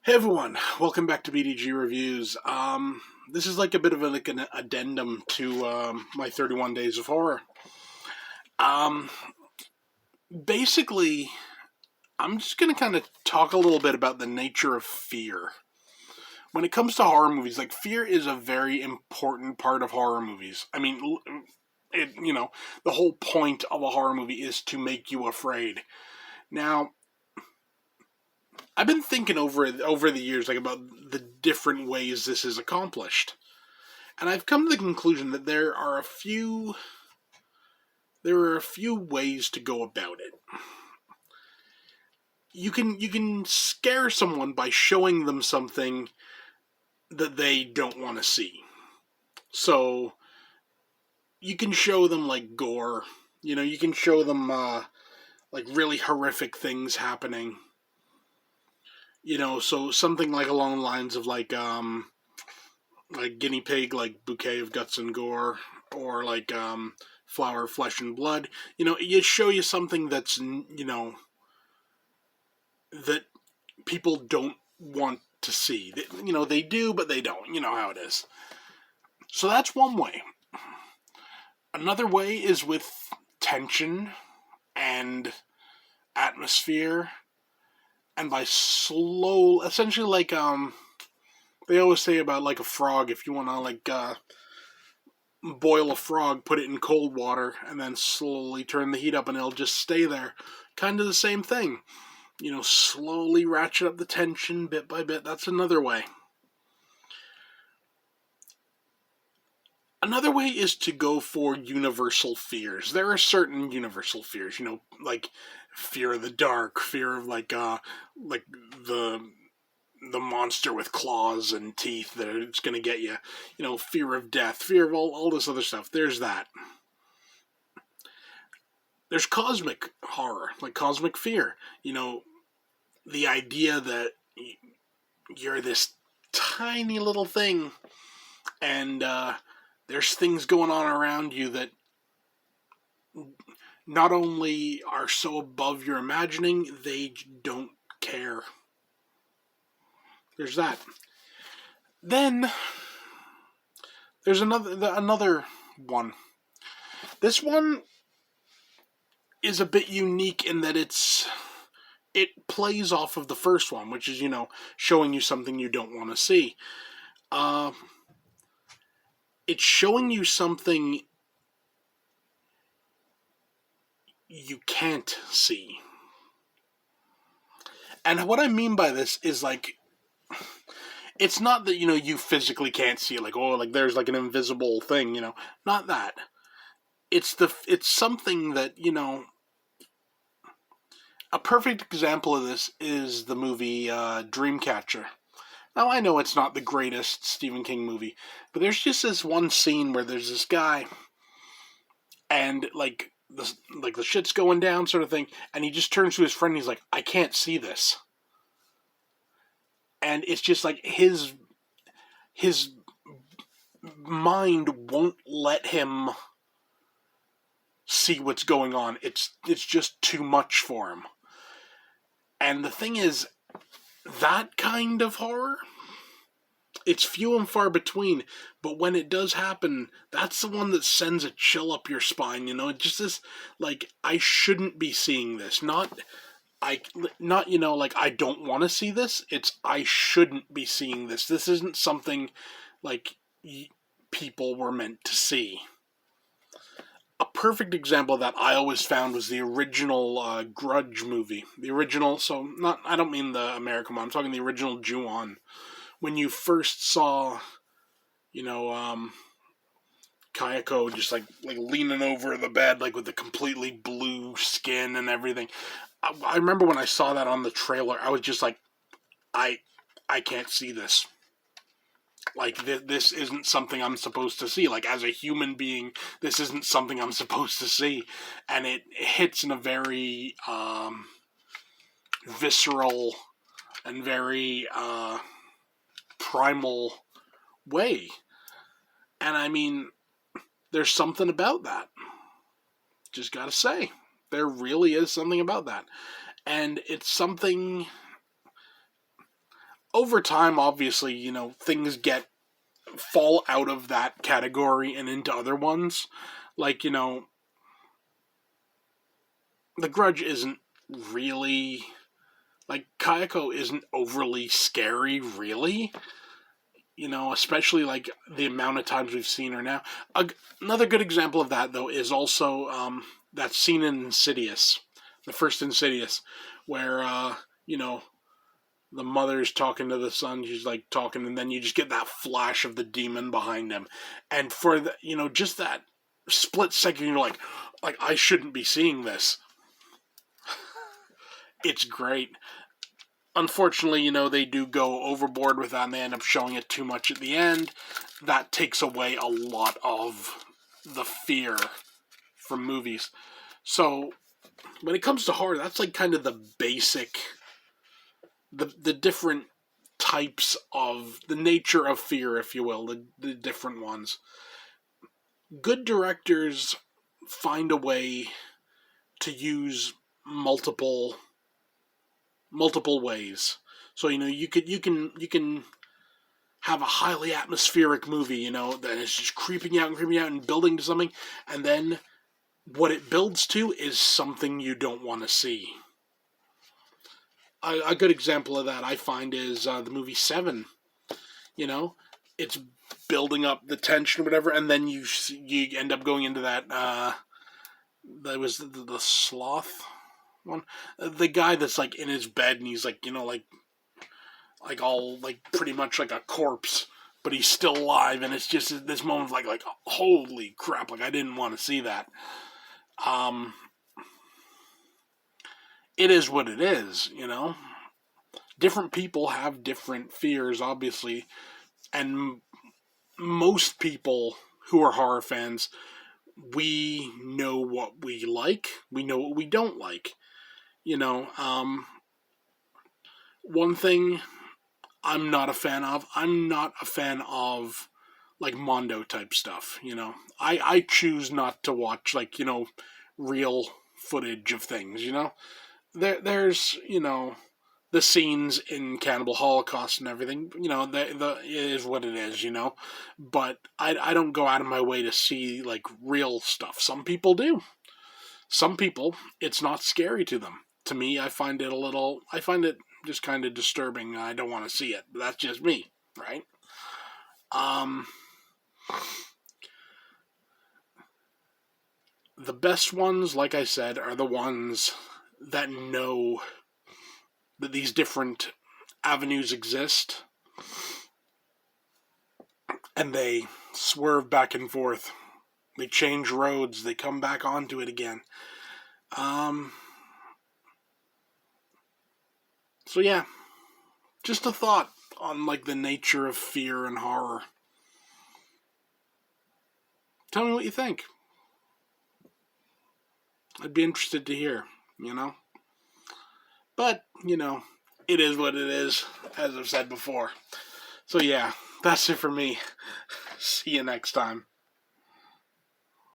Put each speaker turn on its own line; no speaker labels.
Hey everyone, welcome back to BDG Reviews. This is like a bit of an addendum to my 31 Days of Horror. Um, Basically, I'm just going to kind of talk a little bit about the nature of fear. When it comes to horror movies, like fear is a very important part of horror movies. I mean, the whole point of a horror movie is to make you afraid. Now, I've been thinking over the years, like about the different ways this is accomplished. And I've come to the conclusion that there are a few ways to go about it. You can scare someone by showing them something that they don't want to see. So you can show them like gore. You can show them like really horrific things happening. So something like along the lines of like guinea pig, like bouquet of guts and gore, or like flower, flesh and blood. You show you something that's that people don't want to see. They do, but they don't. You know how it is. So that's one way. Another way is with tension and atmosphere, and by slow, essentially like they always say about like a frog. If you want to boil a frog, put it in cold water, and then slowly turn the heat up, and it'll just stay there. Kind of the same thing. Slowly ratchet up the tension bit by bit. That's another way. Another way is to go for universal fears. There are certain universal fears, like fear of the dark, fear of like the monster with claws and teeth that it's going to get you, fear of death, fear of all this other stuff. There's that. There's cosmic horror, like cosmic fear. The idea that you're this tiny little thing, and there's things going on around you that not only are so above your imagining, they don't care. There's that. Then there's another one. This one is a bit unique in that it plays off of the first one, which is showing you something you don't want to see. It's showing you something you can't see. And what I mean by this is like, it's not that you physically can't see it, like like there's like an invisible thing, not that. It's something that a perfect example of this is the movie Dreamcatcher. Now I know it's not the greatest Stephen King movie, but there's just this one scene where there's this guy, and the shit's going down, sort of thing, and he just turns to his friend and he's like, "I can't see this," and it's just like his mind won't let him see what's going on. It's just too much for him. And the thing is, that kind of horror, it's few and far between, but when it does happen, that's the one that sends a chill up your spine, It just is like, I shouldn't be seeing this. Not like I don't want to see this. It's I shouldn't be seeing this. This isn't something like people were meant to see. A perfect example of that I always found was the original Grudge movie. The original, so not, I don't mean the American one, I'm talking the original Ju-on. When you first saw, Kayako just like leaning over the bed, like with the completely blue skin and everything. I remember when I saw that on the trailer, I was just like, I can't see this. Like, this isn't something I'm supposed to see. Like, as a human being, this isn't something I'm supposed to see. And it hits in a very visceral and very primal way. And I mean, there's something about that. Just gotta say. There really is something about that. And it's something over time, obviously, things fall out of that category and into other ones. Like, The Grudge isn't really, like, Kayako isn't overly scary, really. Especially like the amount of times we've seen her now. Another good example of that, though, is also that scene in Insidious, the first Insidious, where the mother's talking to the son. She's like talking, and then you just get that flash of the demon behind him, and for the just that split second, you're like I shouldn't be seeing this. It's great. Unfortunately, they do go overboard with that and they end up showing it too much at the end. That takes away a lot of the fear from movies. So, when it comes to horror, that's like kind of the basic, the different types of, the nature of fear, if you will, the different ones. Good directors find a way to use multiple ways. So you can have a highly atmospheric movie, that is just creeping out and building to something, and then what it builds to is something you don't want to see. A good example of that I find is the movie Seven. It's building up the tension or whatever, and then you end up going into that. That was the sloth one, the guy that's like in his bed and he's like like all like pretty much like a corpse, but he's still alive, and it's just this moment of like holy crap, like I didn't want to see that. It is what it is, Different people have different fears, obviously, and most people who are horror fans, we know what we like, we know what we don't like. One thing I'm not a fan of like Mondo type stuff. I choose not to watch like real footage of things. There's the scenes in Cannibal Holocaust and everything. It is what it is. But I don't go out of my way to see like real stuff. Some people do. Some people, it's not scary to them. To me, I find it just kind of disturbing. I don't want to see it. But that's just me, right? The best ones, like I said, are the ones that know that these different avenues exist, and they swerve back and forth. They change roads. They come back onto it again. So yeah, just a thought on like the nature of fear and horror. Tell me what you think. I'd be interested to hear, But, it is what it is, as I've said before. So yeah, that's it for me. See you next time.